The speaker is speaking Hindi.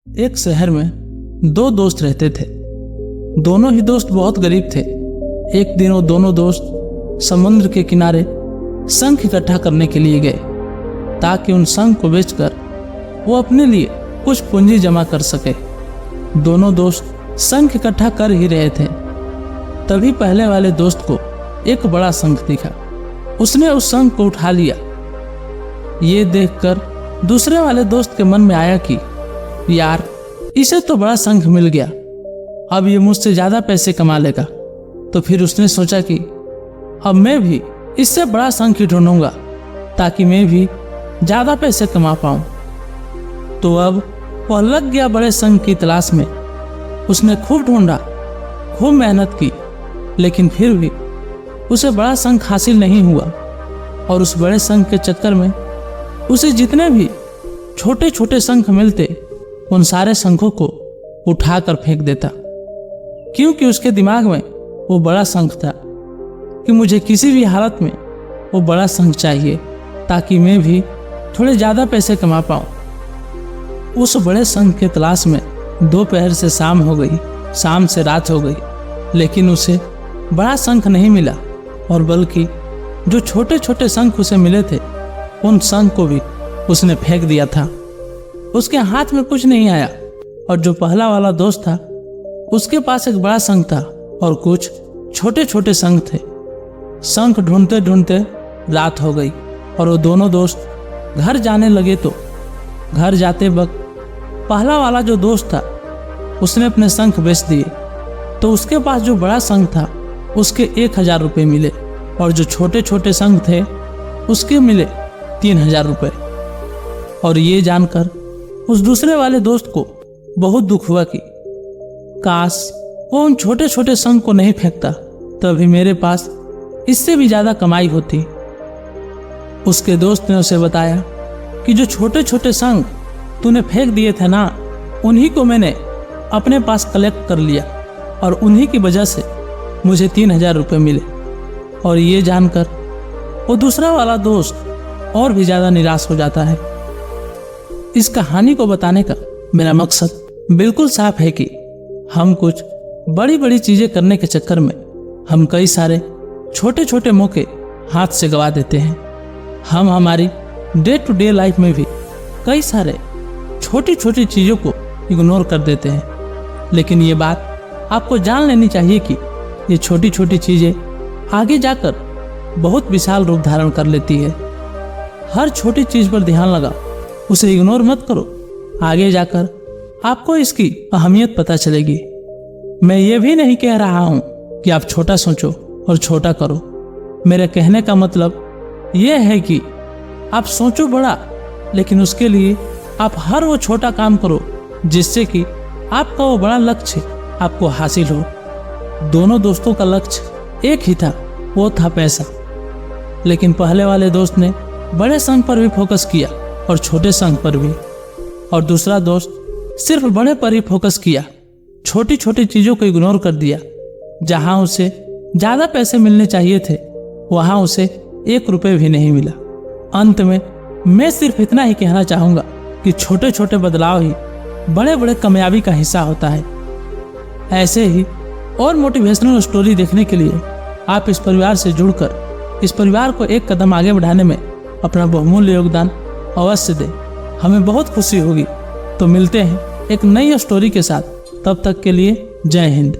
एक शहर में दो दोस्त रहते थे। दोनों ही दोस्त बहुत गरीब थे। एक दिन वो दोनों दोस्त समुद्र के किनारे शंख इकट्ठा करने के लिए गए ताकि उन शंख को बेचकर वो अपने लिए कुछ पूंजी जमा कर सके। दोनों दोस्त शंख इकट्ठा कर ही रहे थे, तभी पहले वाले दोस्त को एक बड़ा शंख दिखा। उसने उस शंख को उठा लिया। ये देखकर दूसरे वाले दोस्त के मन में आया कि यार, इसे तो बड़ा शंख मिल गया, अब ये मुझसे ज्यादा पैसे कमा लेगा। तो फिर उसने सोचा कि अब मैं भी इससे बड़ा शंख ही ढूंढूंगा ताकि मैं भी ज्यादा पैसे कमा पाऊं। तो अब वह लग गया बड़े शंख की तलाश में। उसने खूब ढूंढा, खूब मेहनत की, लेकिन फिर भी उसे बड़ा शंख हासिल नहीं हुआ। और उस बड़े शंख के चक्कर में उसे जितने भी छोटे छोटे शंख मिलते, उन सारे शंखों को उठाकर फेंक देता, क्योंकि उसके दिमाग में वो बड़ा शंख था कि मुझे किसी भी हालत में वो बड़ा शंख चाहिए ताकि मैं भी थोड़े ज़्यादा पैसे कमा पाऊँ। उस बड़े शंख के तलाश में दोपहर से शाम हो गई, शाम से रात हो गई, लेकिन उसे बड़ा शंख नहीं मिला। और बल्कि जो छोटे छोटे शंख उसे मिले थे, उन शंख को भी उसने फेंक दिया था। उसके हाथ में कुछ नहीं आया। और जो पहला वाला दोस्त था, उसके पास एक बड़ा शंख था और कुछ छोटे छोटे शंख थे। शंख ढूंढते ढूंढते रात हो गई और वो दोनों दोस्त घर जाने लगे। तो घर जाते वक्त पहला वाला जो दोस्त था, उसने अपने शंख बेच दिए। तो उसके पास जो बड़ा शंख था, उसके 1000 रुपये मिले, और जो छोटे छोटे शंख थे, उसके मिले 3000 रुपये। और ये जानकर उस दूसरे वाले दोस्त को बहुत दुख हुआ कि काश वो उन छोटे छोटे शंख को नहीं फेंकता, तभी मेरे पास इससे भी ज़्यादा कमाई होती। उसके दोस्त ने उसे बताया कि जो छोटे छोटे शंख तूने फेंक दिए थे ना, उन्हीं को मैंने अपने पास कलेक्ट कर लिया और उन्हीं की वजह से मुझे 3000 रुपये मिले। और ये जानकर वो दूसरा वाला दोस्त और भी ज़्यादा निराश हो जाता है। इस कहानी को बताने का मेरा मकसद बिल्कुल साफ है कि हम कुछ बड़ी बड़ी चीज़ें करने के चक्कर में हम कई सारे छोटे छोटे मौके हाथ से गवा देते हैं। हम हमारी डे टू डे लाइफ में भी कई सारे छोटी छोटी चीज़ों को इग्नोर कर देते हैं। लेकिन ये बात आपको जान लेनी चाहिए कि ये छोटी छोटी चीज़ें आगे जाकर बहुत विशाल रूप धारण कर लेती है। हर छोटी चीज़ पर ध्यान लगाओ, उसे इग्नोर मत करो। आगे जाकर आपको इसकी अहमियत पता चलेगी। मैं ये भी नहीं कह रहा हूँ कि आप छोटा सोचो और छोटा करो। मेरे कहने का मतलब ये है कि आप सोचो बड़ा, लेकिन उसके लिए आप हर वो छोटा काम करो जिससे कि आपका वो बड़ा लक्ष्य आपको हासिल हो। दोनों दोस्तों का लक्ष्य एक ही था, वो था पैसा। लेकिन पहले वाले दोस्त ने बड़े शंख पर भी फोकस किया और छोटे शंख पर भी, और दूसरा दोस्त सिर्फ बड़े पर ही फोकस किया, छोटी छोटी चीज़ों को इग्नोर कर दिया। जहां उसे ज़्यादा पैसे मिलने चाहिए थे, वहां उसे 1 रुपये भी नहीं मिला। अंत में मैं सिर्फ इतना ही कहना चाहूँगा कि छोटे छोटे बदलाव ही बड़े बड़े कामयाबी का हिस्सा होता है। ऐसे ही और मोटिवेशनल स्टोरी देखने के लिए आप इस परिवार से जुड़कर इस परिवार को एक कदम आगे बढ़ाने में अपना बहुमूल्य योगदान अवश्य दें। हमें बहुत खुशी होगी। तो मिलते हैं एक नई स्टोरी के साथ। तब तक के लिए जय हिंद।